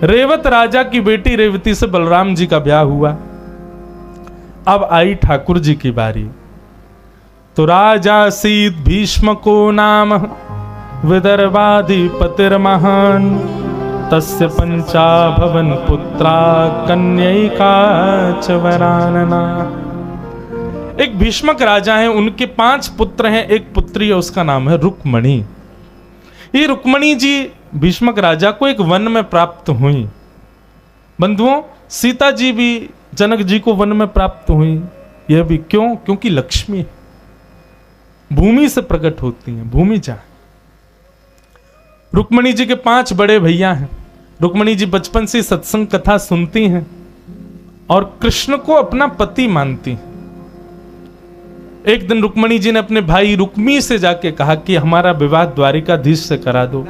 रेवत राजा की बेटी रेवती से बलराम जी का ब्याह हुआ। अब आई ठाकुर जी की बारी। तो राजा सीत भीष्म को नाम विदर्भाधिपतिर्महान तस्य पंचा भवन पुत्रा कन्यैका च वरानना। एक भीष्मक राजा हैं, उनके 5 पुत्र हैं, एक पुत्री है, उसका नाम है रुक्मणी। ये रुक्मणी जी भीष्मक राजा को एक वन में प्राप्त हुई। बंधुओं, सीता जी भी जनक जी को वन में प्राप्त हुई। यह भी क्यों? क्योंकि लक्ष्मी भूमि से प्रकट होती हैं, भूमि जा। रुक्मणी जी के 5 बड़े भैया हैं। रुक्मणी जी बचपन से सत्संग कथा सुनती हैं और कृष्ण को अपना पति मानती हैं। एक दिन रुक्मणी जी ने अपने भाई रुक्मी से जाके कहा कि हमारा विवाह द्वारिकाधीश से करा दो।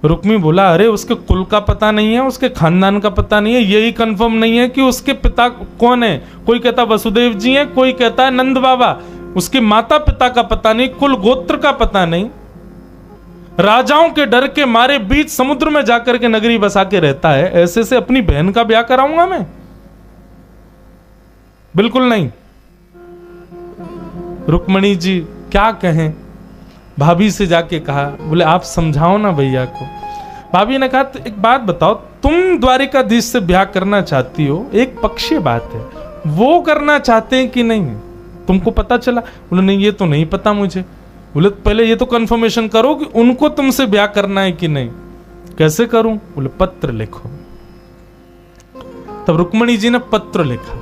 रुक्मी बोला, अरे उसके कुल का पता नहीं है, उसके खानदान का पता नहीं है, यही कंफर्म नहीं है कि उसके पिता कौन है। कोई कहता वसुदेव जी हैं, कोई कहता है नंद बाबा। उसके माता पिता का पता नहीं, कुल गोत्र का पता नहीं। राजाओं के डर के मारे बीच समुद्र में जाकर के नगरी बसा के रहता है। ऐसे से अपनी बहन का ब्याह कराऊंगा मैं? बिल्कुल नहीं। रुक्मणी जी क्या कहें, भाभी से जाके कहा, बोले आप समझाओ ना भैया को। भाभी ने कहा, तो एक बात बताओ, तुम द्वारिकाधीश से ब्याह करना चाहती हो, एक पक्षीय बात है, वो करना चाहते हैं कि नहीं, तुमको पता चला? बोले नहीं, ये तो नहीं पता मुझे। बोले पहले ये तो कंफर्मेशन करो कि उनको तुमसे ब्याह करना है कि नहीं। कैसे करूं? बोले पत्र लिखो। तब रुक्मणी जी ने पत्र लिखा।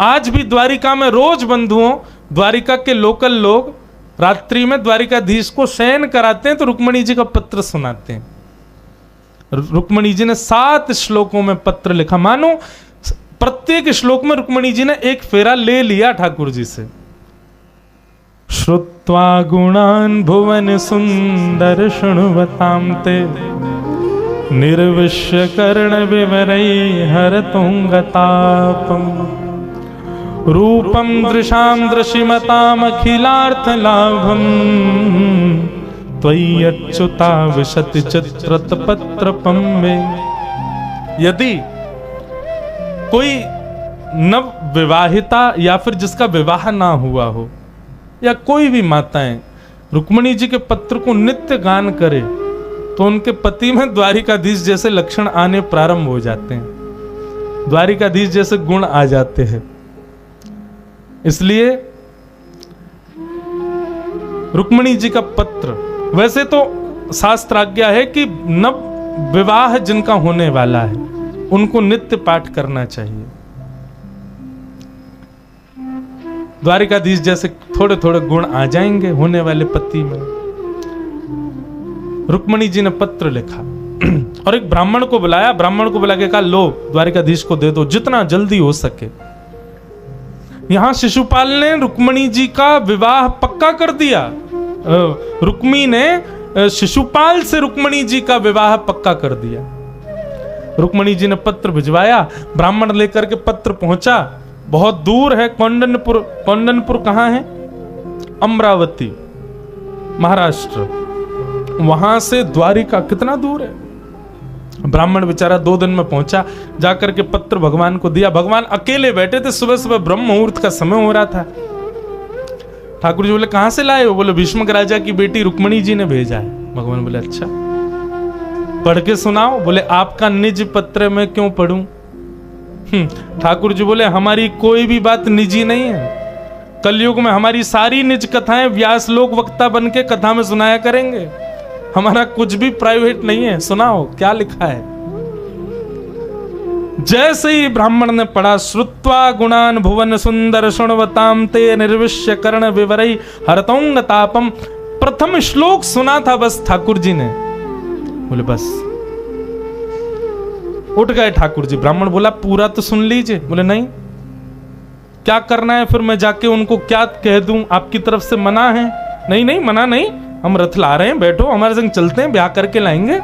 आज भी द्वारिका में रोज बंधुओं, द्वारिका के लोकल लोग रात्रि में द्वारिकाधीश को शयन कराते हैं तो रुक्मणी जी का पत्र सुनाते हैं। रुक्मणी जी ने 7 श्लोकों में पत्र लिखा। मानो प्रत्येक श्लोक में रुक्मणी जी ने एक फेरा ले लिया ठाकुर जी से। श्रुत्वा गुणान भुवन सुंदर शृण्वतां ते निर्विश्य कर्ण विवरै हरतुंगतापम रूपम दृशाम दृशिमताम अखिलार्थ लाभम त्वय्यच्युता विशति चित्रत पत्रपम में। यदि कोई नव विवाहिता या फिर जिसका विवाह ना हुआ हो या कोई भी माताएं रुक्मणी जी के पत्र को नित्य गान करे तो उनके पति में द्वारिकाधीश जैसे लक्षण आने प्रारंभ हो जाते हैं, द्वारिकाधीश जैसे गुण आ जाते हैं। इसलिए रुक्मणी जी का पत्र, वैसे तो शास्त्र आज्ञा है कि नव विवाह जिनका होने वाला है उनको नित्य पाठ करना चाहिए। द्वारिकाधीश जैसे थोड़े थोड़े गुण आ जाएंगे होने वाले पति में। रुक्मणी जी ने पत्र लिखा और एक ब्राह्मण को बुलाया। ब्राह्मण को बुला के कहा, लो द्वारिकाधीश को दे दो जितना जल्दी हो सके। यहां शिशुपाल ने रुक्मणी जी का विवाह पक्का कर दिया। रुक्मी ने शिशुपाल से रुक्मणी जी का विवाह पक्का कर दिया। रुक्मणी जी ने पत्र भिजवाया। ब्राह्मण लेकर के पत्र पहुंचा। बहुत दूर है कौंडनपुर। कौंडनपुर कहां है? अमरावती, महाराष्ट्र। वहां से द्वारिका कितना दूर है? ब्राह्मण बेचारा 2 दिन में पहुंचा। जाकर के पत्र भगवान को दिया। भगवान अकेले बैठे थे। सुबह सुबह ब्रह्म मुहूर्त का समय हो रहा था। ठाकुर जी बोले, कहां से लाए हो? बोले भीष्मक राजा की बेटी रुक्मणी जी ने भेजा है। भगवान बोले, अच्छा पढ़ के सुनाओ। बोले, आपका निज पत्र में क्यों पढ़ूं? ठाकुर जी बोले, हमारी कोई भी बात निजी नहीं है। कलयुग में हमारी सारी निज कथाएं व्यास लोक वक्ता बन के कथा में सुनाया करेंगे। हमारा कुछ भी प्राइवेट नहीं है। सुनाओ क्या लिखा है। जैसे ही ब्राह्मण ने पढ़ा, श्रुत्वा गुणान भुवन सुंदर शृण्वतां ते निर्विश्य कर्ण विवरै हरतौंग तापम। प्रथम श्लोक सुना था बस ठाकुर जी ने। बोले बस। उठ गए ठाकुर जी। ब्राह्मण बोला, पूरा तो सुन लीजिए। बोले नहीं, क्या करना है फिर? मैं जाके उनको क्या कह दूं? आपकी तरफ से मना है? नहीं नहीं, मना नहीं, हम रथ ला रहे हैं, बैठो हमारे संग चलते हैं, ब्याह करके लाएंगे।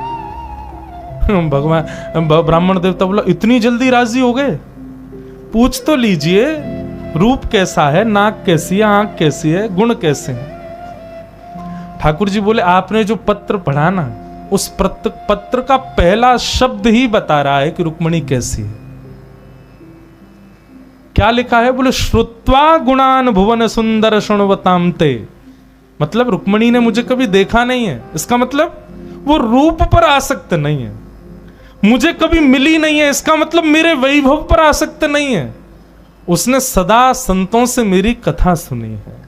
भगवान ब्राह्मण देवता बोला, इतनी जल्दी राजी हो गए? पूछ तो लीजिए, रूप कैसा है, नाक कैसी है, आंख कैसी है, गुण कैसे हैं? ठाकुर जी बोले, आपने जो पत्र पढ़ा ना, उस पत्र का पहला शब्द ही बता रहा है कि रुक्मणी कैसी है। क्या लिखा है? बोले श्रुत्वा गुणान भुवन सुंदर शृण्वतां ते। मतलब रुक्मणी ने मुझे कभी देखा नहीं है, इसका मतलब वो रूप पर आसक्त नहीं है। मुझे कभी मिली नहीं है, इसका मतलब मेरे वैभव पर आसक्त नहीं है। उसने सदा संतों से मेरी कथा सुनी है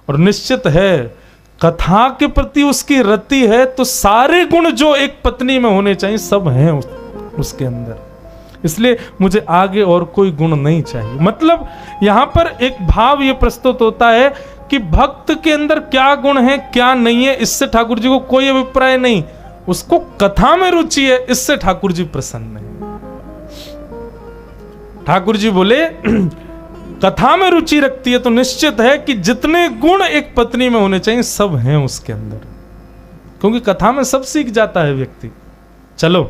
और निश्चित है कथा के प्रति उसकी रति है, तो सारे गुण जो एक पत्नी में होने चाहिए सब हैं उसके अंदर। इसलिए मुझे आगे और कोई गुण नहीं चाहिए। मतलब यहां पर एक भाव यह प्रस्तुत होता है कि भक्त के अंदर क्या गुण है क्या नहीं है, इससे ठाकुर जी को कोई अभिप्राय नहीं। उसको कथा में रुचि है, इससे ठाकुर जी प्रसन्न है। ठाकुर जी बोले कथा में रुचि रखती है तो निश्चित है कि जितने गुण एक पत्नी में होने चाहिए सब हैं उसके अंदर, क्योंकि कथा में सब सीख जाता है व्यक्ति। चलो,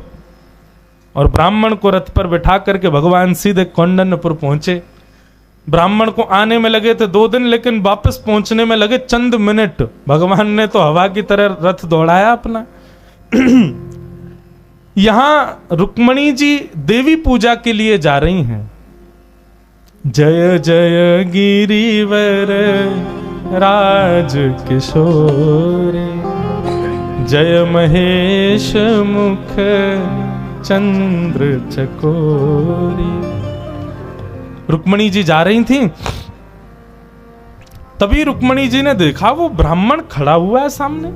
और ब्राह्मण को रथ पर बिठा करके भगवान सीधे कौंडन्यपुर पहुंचे। ब्राह्मण को आने में लगे थे 2 दिन, लेकिन वापस पहुंचने में लगे चंद मिनट। भगवान ने तो हवा की तरह रथ दौड़ाया अपना। यहां रुक्मणी जी देवी पूजा के लिए जा रही हैं। जय जय गिरिवर राज किशोर, जय महेश मुख चंद्र चकोरी। रुक्मणी जी जा रही थी, तभी रुक्मणी जी ने देखा वो ब्राह्मण खड़ा हुआ है सामने।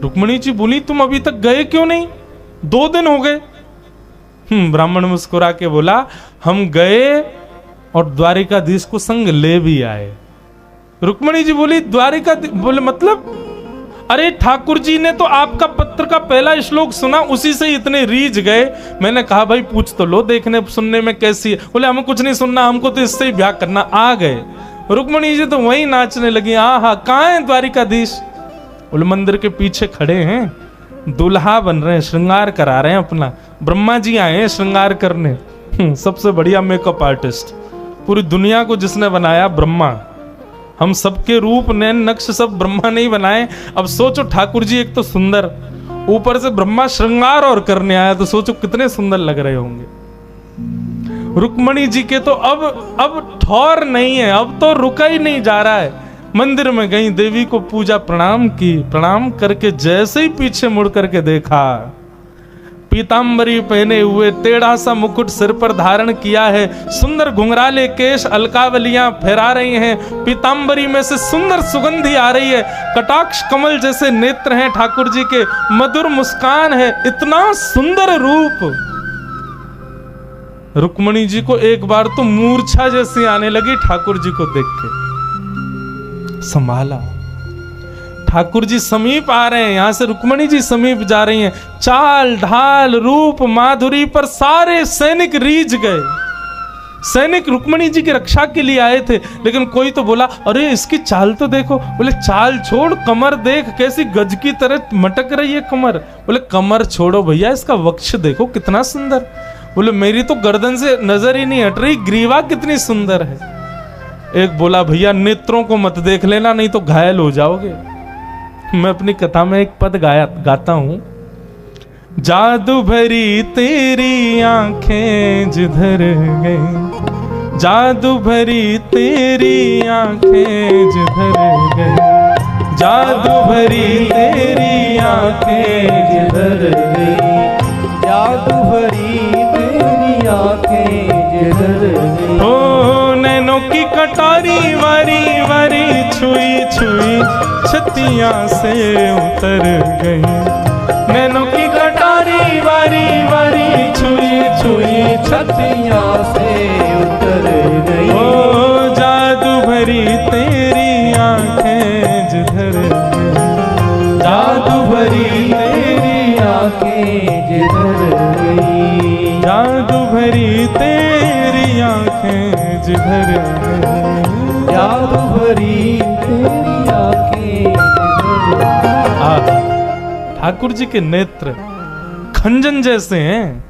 रुक्मणी जी बोली, तुम अभी तक गए क्यों नहीं? 2 दिन हो गए। ब्राह्मण मुस्कुरा के बोला, हम गए और द्वारिकाधीश को संग ले भी आए। रुक्मणी जी बोली, बोले मतलब? अरे ठाकुर जी ने तो आपका पत्र का पहला श्लोक सुना, उसी से इतने रीझ गए। मैंने कहा भाई पूछ तो लो, देखने सुनने में कैसी है। बोले हमें कुछ नहीं सुनना, हमको तो इससे ही ब्याह करना। आ गए। रुक्मणी जी तो वहीं नाचने लगी। हाँ, कहाँ है द्वारिकाधीश? बोले मंदिर के पीछे खड़े हैं, दुल्हा बन रहे हैं, श्रृंगार करा रहे हैं अपना। ब्रह्मा जी आए हैं श्रृंगार करने। सबसे बढ़िया मेकअप आर्टिस्ट पूरी दुनिया को जिसने बनाया ब्रह्मा। हम सबके रूप नैन नक्श सब ब्रह्मा नहीं बनाए। अब सोचो ठाकुर जी एक तो सुंदर, ऊपर से ब्रह्मा श्रृंगार और करने आया, तो सोचो कितने सुंदर लग रहे होंगे। रुक्मणी जी के तो अब ठौर नहीं है, अब तो रुका ही नहीं जा रहा है। मंदिर में गई, देवी को पूजा प्रणाम की। प्रणाम करके जैसे ही पीछे मुड़ करके देखा, पीतांबरी पहने हुए, टेढ़ा सा मुकुट सिर पर धारण किया है, सुंदर घुंघराले केश, अलकावलियां फहरा रही हैं। पीतांबरी में से सुंदर सुगंधी आ रही है। कटाक्ष कमल जैसे नेत्र हैं ठाकुर जी के, मधुर मुस्कान है। इतना सुंदर रूप। रुक्मणी जी को एक बार तो मूर्छा जैसी आने लगी ठाकुर जी को देख के। संभाला। ठाकुर जी समीप आ रहे हैं, यहां से रुक्मणी जी समीप जा रही हैं। चाल ढाल रूप माधुरी पर सारे सैनिक रीझ गए। सैनिक रुक्मणी जी की रक्षा के लिए आए थे, लेकिन कोई तो बोला, अरे इसकी चाल तो देखो। बोले चाल छोड़, कमर देख कैसी गज की तरह मटक रही है कमर। बोले कमर छोड़ो भैया, इसका वक्ष देखो कितना सुंदर। बोले मेरी तो गर्दन से नजर ही नहीं हट रही, ग्रीवा कितनी सुंदर है। एक बोला, भैया नेत्रों को मत देख लेना, नहीं तो घायल हो जाओगे। मैं अपनी कथा में एक पद गाता हूं। जादू भरी तेरी आंखें जिधर गई, जादू भरी तेरी आंखें जिधर गई, जादू भरी तेरी आंखें जिधर गई, जादू भरी तेरी आंखें जिधर गई। ओ नैनों की कटारी वारी वारी छुई छुई छतियां से उतर गई। नैनों की कटारी वारी वारी छुई छुई छतियां से उतर गई। ओ जादू भरी तेरी आंखें जिधर गई, जादू भरी तेरी आंखें जिधर गई, जादू भरी तेरी आंखें जिधर गई, जादू भरी तेरी आंखें। ठाकुर जी के नेत्र खंजन जैसे हैं।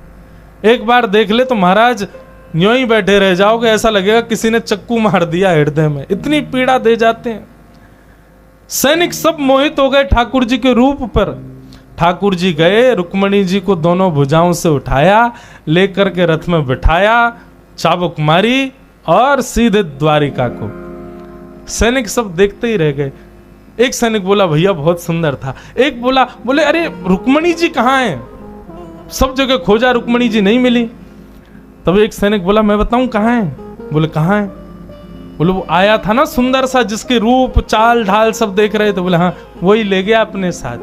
एक बार देख ले तो महाराज यूं ही बैठे रह जाओगे, ऐसा लगेगा किसी ने चक्कू मार दिया हृदय में, इतनी पीड़ा दे जाते हैं। सैनिक सब मोहित हो गए ठाकुर जी के रूप पर। ठाकुर जी गए, रुक्मणी जी को दोनों भुजाओं से उठाया, लेकर के रथ में बिठाया, चाबुक मारी और सीधे द्वारिका को। सैनिक सब देखते ही रह गए। एक सैनिक बोला भैया बहुत सुंदर था, एक बोले अरे रुक्मणी जी कहाँ हैं? सब जगह खोजा, रुक्मणी जी नहीं मिली। तब एक सैनिक बोला मैं बताऊं कहाँ है? बोले कहाँ है? बोले वो आया था ना सुंदर सा, जिसके रूप चाल ढाल सब देख रहे थे। बोले हाँ वही ले गया अपने साथ।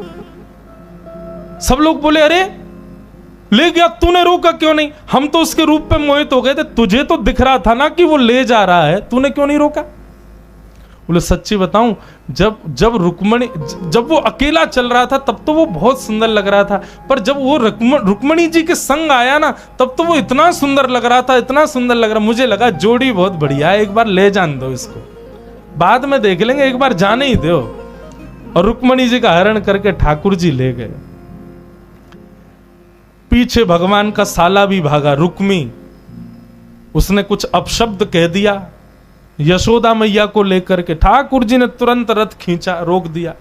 सब लोग बोले अरे ले गया, तूने रोका क्यों नहीं? हम तो उसके रूप पे मोहित हो गए थे, तुझे तो दिख रहा था ना कि वो ले जा रहा है, तूने क्यों नहीं रोका? बोले सच्ची बताऊं, जब वो अकेला चल रहा था तब तो वो बहुत सुंदर लग रहा था, पर जब वो रुक्मणी जी के संग आया ना तब तो वो इतना सुंदर लग रहा था, इतना सुंदर लग रहा, मुझे लगा जोड़ी बहुत बढ़िया है, एक बार ले जान दो इसको, बाद में देख लेंगे, एक बार जाने ही दो। और रुक्मणी जी का हरण करके ठाकुर जी ले गए। पीछे भगवान का साला भी भागा, रुक्मी, उसने कुछ अपशब्द कह दिया यशोदा मैया को लेकर के। ठाकुर जी ने तुरंत रथ खींचा, रोक दिया।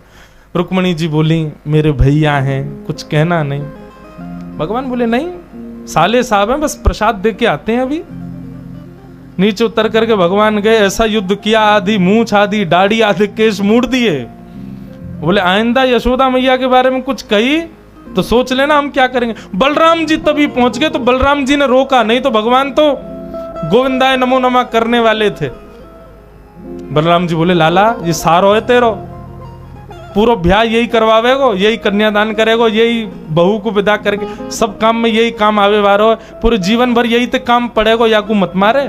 रुक्मणी जी बोली मेरे भैया हैं, कुछ कहना नहीं। भगवान बोले नहीं, साले साहब हैं, बस प्रसाद दे के आते हैं अभी। नीचे उतर करके भगवान गए, ऐसा युद्ध किया, आधी मूंछ आधी दाढ़ी आधे केश मूड़ दिए। बोले आइंदा यशोदा मैया के बारे में कुछ कही तो सोच लेना हम क्या करेंगे। बलराम जी तभी पहुंच गए तो बलराम जी ने रोका, नहीं तो भगवान तो गोविंदाय नमो नमः करने वाले थे। बलराम जी बोले लाला ये सारो है तेरो, पूरा ब्याह यही करवावेगो, यही कन्यादान करेगो, यही बहू को विदा करके सब काम में यही काम आवे वारो, पूरे जीवन भर यही ते काम पड़ेगो, या को मत मारे।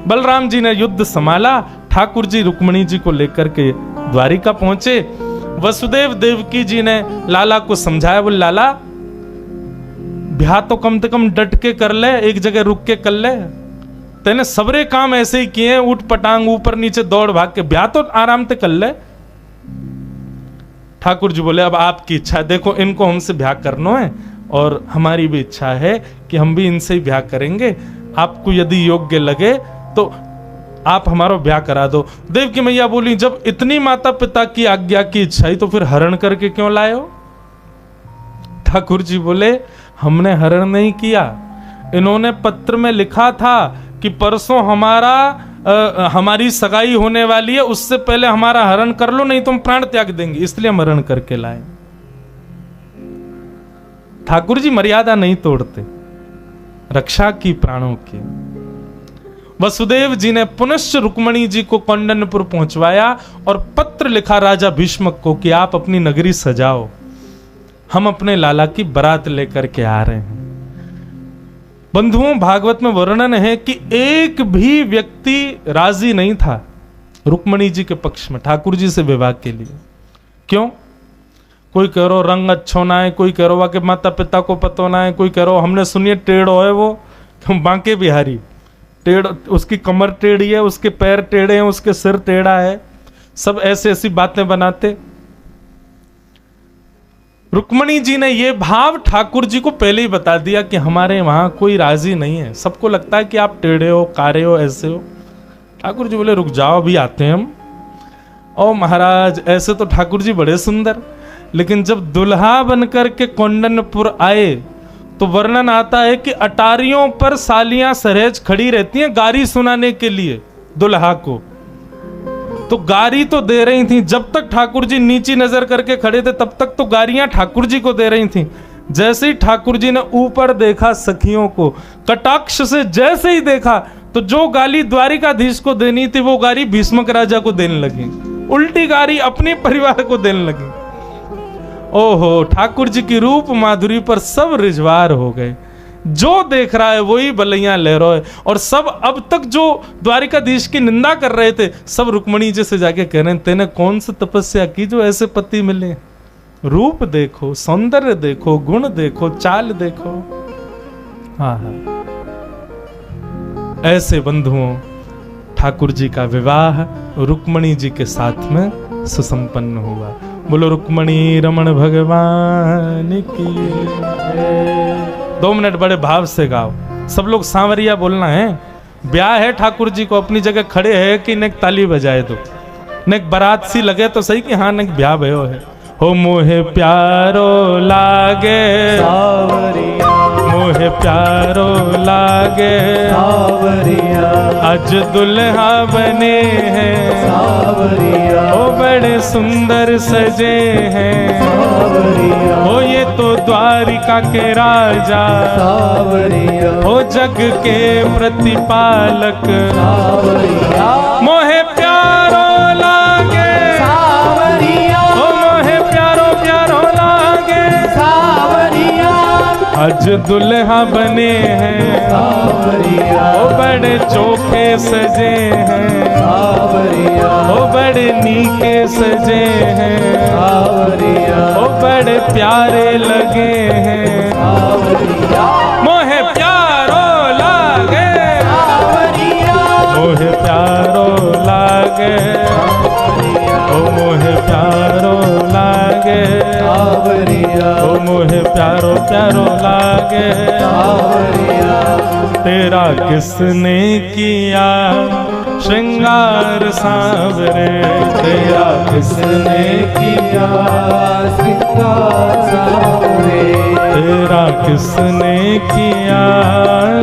बलराम जी ने युद्ध संभाला। ठाकुर जी रुक्मणी जी को लेकर के द्वारिका पहुंचे। वसुदेव देवकी जी ने लाला को समझाया, बोले लाला ब्याह तो कम से कम डट के कर ले, एक जगह रुक के कर ले, तेने सबरे काम ऐसे ही किए, उठ पटांग ऊपर नीचे दौड़ भाग के, ब्याह तो आराम से कर ले। ठाकुर जी बोले अब आपकी इच्छा, देखो इनको हमसे ब्याह करना है और हमारी भी इच्छा है कि हम भी इनसे ही ब्याह करेंगे, आपको यदि योग्य लगे तो आप हमारा ब्याह करा दो। देवकी मैया बोली जब इतनी माता पिता की आज्ञा की इच्छा ही तो फिर हरण करके क्यों लाए हो? ठाकुर जी बोले हमने हरण नहीं किया, इन्होंने पत्र में लिखा था कि परसों हमारी सगाई होने वाली है, उससे पहले हमारा हरण कर लो, नहीं तो हम प्राण त्याग देंगे, इसलिए हम हरण करके लाए। ठाकुर जी मर्यादा नहीं तोड़ते, रक्षा की प्राणों की। वसुदेव जी ने पुनश्च रुक्मणी जी को कौंडन्यपुर पहुंचवाया और पत्र लिखा राजा भीष्मक को कि आप अपनी नगरी सजाओ, हम अपने लाला की बारात लेकर के आ रहे हैं। बंधुओं भागवत में वर्णन है कि एक भी व्यक्ति राजी नहीं था रुक्मणी जी के पक्ष में ठाकुर जी से विवाह के लिए। क्यों? कोई कह रहा रंग अच्छो ना है, कोई कह रहा कि माता पिता को पतो ना है, कोई कह रहा हमने सुनिए टेढ़ो है वो बांके बिहारी, टेढ़ उसकी कमर टेढ़ी है, उसके पैर टेढ़े हैं, उसके सिर टेढ़ा है, सब ऐसे ऐसी बातें बनाते। रुक्मणी जी ने ये भाव ठाकुर जी को पहले ही बता दिया कि हमारे वहां कोई राजी नहीं है, सबको लगता है कि आप टेढ़े हो, कारे हो, ऐसे हो। ठाकुर जी बोले रुक जाओ अभी आते हैं हम। ओ महाराज ऐसे तो ठाकुर जी बड़े सुंदर, लेकिन जब दुल्हा बनकर के कौंडन्यपुर आए तो वर्णन आता है कि अटारियों पर सालियां सरहेज खड़ी रहती हैं गारी सुनाने के लिए दुल्हा को, तो गारी तो दे रही थी। जब तक ठाकुर जी नीची नजर करके खड़े थे तब तक तो गारियां ठाकुर जी को दे रही थी। जैसे ही ठाकुर जी ने ऊपर देखा सखियों को, कटाक्ष से जैसे ही देखा तो जो गाली द्वारिकाधीश को देनी थी वो गाली भीष्मक राजा को देने लगी, उल्टी गाली अपने परिवार को देने लगी। ओहो, ठाकुर जी की रूप माधुरी पर सब रिजवार हो गए, जो देख रहा है वही बलैया ले रहा है। और सब अब तक जो द्वारिकाधीश की निंदा कर रहे थे सब रुक्मणी जी से जाके कह रहे हैं तेने कौन सी तपस्या की जो ऐसे पति मिले, रूप देखो, सौंदर्य देखो, गुण देखो, चाल देखो। हाँ हाँ, ऐसे बंधुओं ठाकुर जी का विवाह रुक्मणी जी के साथ में सुसंपन्न हुआ। बोलो रुक्मणी रमण भगवान की। 2 मिनट बड़े भाव से गाओ, सब लोग सांवरिया बोलना है। ब्याह है ठाकुर जी को, अपनी जगह खड़े है कि नेक ताली बजाए दो, नेक बारात सी लगे तो सही कि हाँ नेक ब्याह भयो है। हो मोहे प्यारो लागे सावरिया, मोहे प्यारो लागे सावरिया, आज दुल्हा बने हैं सावरिया, ओ बड़े सुंदर सजे हैं सावरिया, ओ ये तो द्वारिका के राजा सावरिया, ओ जग के प्रतिपालक सावरिया, मोहे प्यारो लागे सावरिया, ओ मोहे प्यारो प्यारो लागे सावरिया, आज दुल्हा बने हैं सावरिया, ओ बड़े चोखे सजे हैं सावरिया, ओ बड़े नीके सजे हैं सावरिया, ओ बड़े प्यारे लगे हैं सावरिया, मोहे प्यारो लागे सावरिया, मोहे प्यारो लागे ओ मोहे प्यारो लागे सावरिया, ओ मोहे प्यारो प्यारो लागे सावरिया, तेरा किसने किया श्रृंगार सांवरे तेरा किसने किया श्रृंगार सांवरे, तेरा किसने किया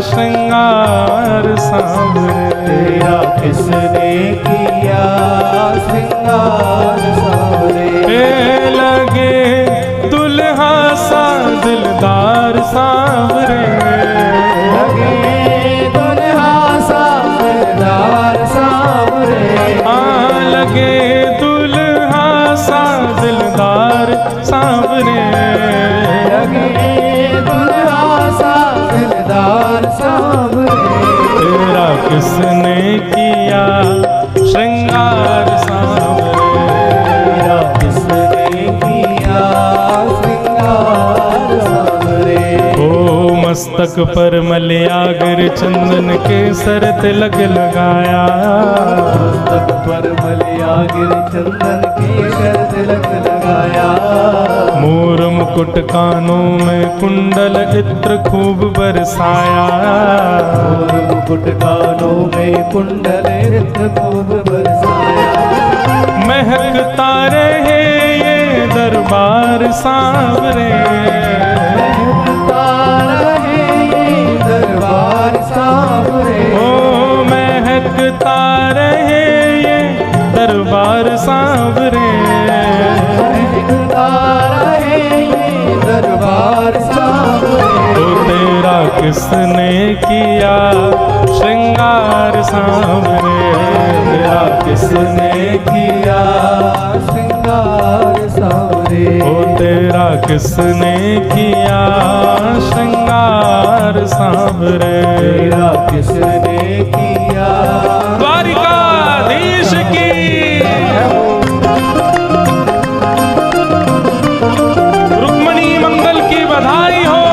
श्रृंगार सांवरे तेरा किसने किया श्रृंगार सांवरे, ए लगे दुल्हा सा दिलदार सांवरे लगे दुल्हा सा दिलदार सांवरे, लगे दुल्हा सा दिलदार सांवरे लगे दुल्हा सा दिलदार सांवरे, तेरा किसने किया श्रृंगार सांवरे तेरा किसने किया श्रृंगार सांवरे, ओ मस्तक पर मलयागर चंदन के सर तिलक लगाया मस्तक पर मलयागिर चंदन के सर तिलक लगाया, मोर मुकुट कानों में कुंडल इत्र खूब बरसाया और मुकुट कानों में कुंडल रत्न खूब बरसाया, महकता रहे ये दरबार सांवरे महकता रहे ये दरबार सांवरे, ओ महकता रहे ये दरबार सांवरे महकता रहे ये दरबार सांवरे, तो तेरा किसने किया श्रृंगार सांवरे तेरा किसने किया श्रृंगार सांवरे, ओ तेरा किसने किया श्रृंगार सांवरे तेरा किसने किया द्वारिकाधीश की रुक्मणी मंगल की बधाई हो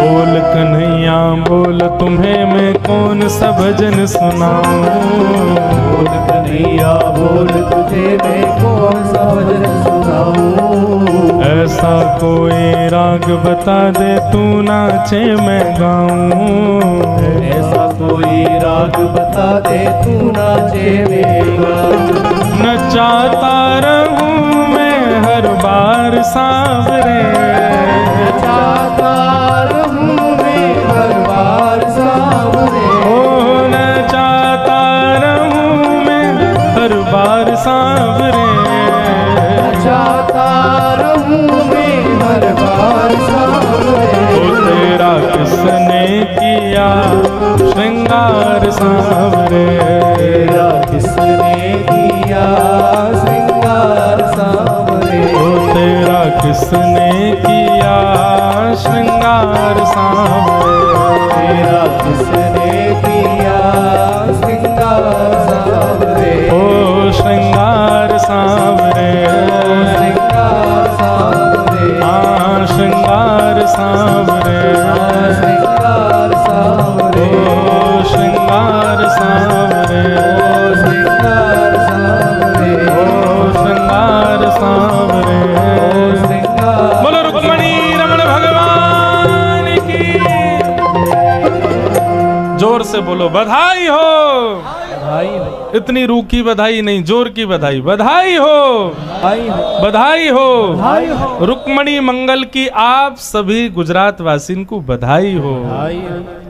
बोल कन्हैया बोल तुम्हें मैं कौन सा भजन सुनाऊं बोल कन्हैया बोल तुझे मैं कौन सा भजन सुनाऊं, ऐसा कोई राग बता दे तू नाचे मैं गाऊं ऐसा कोई राग बता दे तू नाचे मेरा, नचाता रहूं मैं हर बार सांवरे चाहता रहूं मैं हर बार सांवरे, ओ नचाता रहूं मैं हर बार सांवरे चाहता रहूं मैं हर बार सांवरे, ओ तेरा किसने किया श्रृंगार सांवरे तेरा किसने किया श्रृंगार सांवरे, ओ तेरा किसने किया श्रृंगार सांवरे तेरा किसने किया श्रृंगार सांवरे, ओ श्रृंगार सांवरे श्रृंगार सांवरे, श्रृंगार सांवरे जोर से बोलो बधाई हो। बधाई हो, इतनी रूखी बधाई नहीं, जोर की बधाई। बधाई हो, बधाई हो, बधाई हो। बधाई हो, रुक्मणी मंगल की आप सभी गुजरात वासिन को बधाई हो। बधाई हो।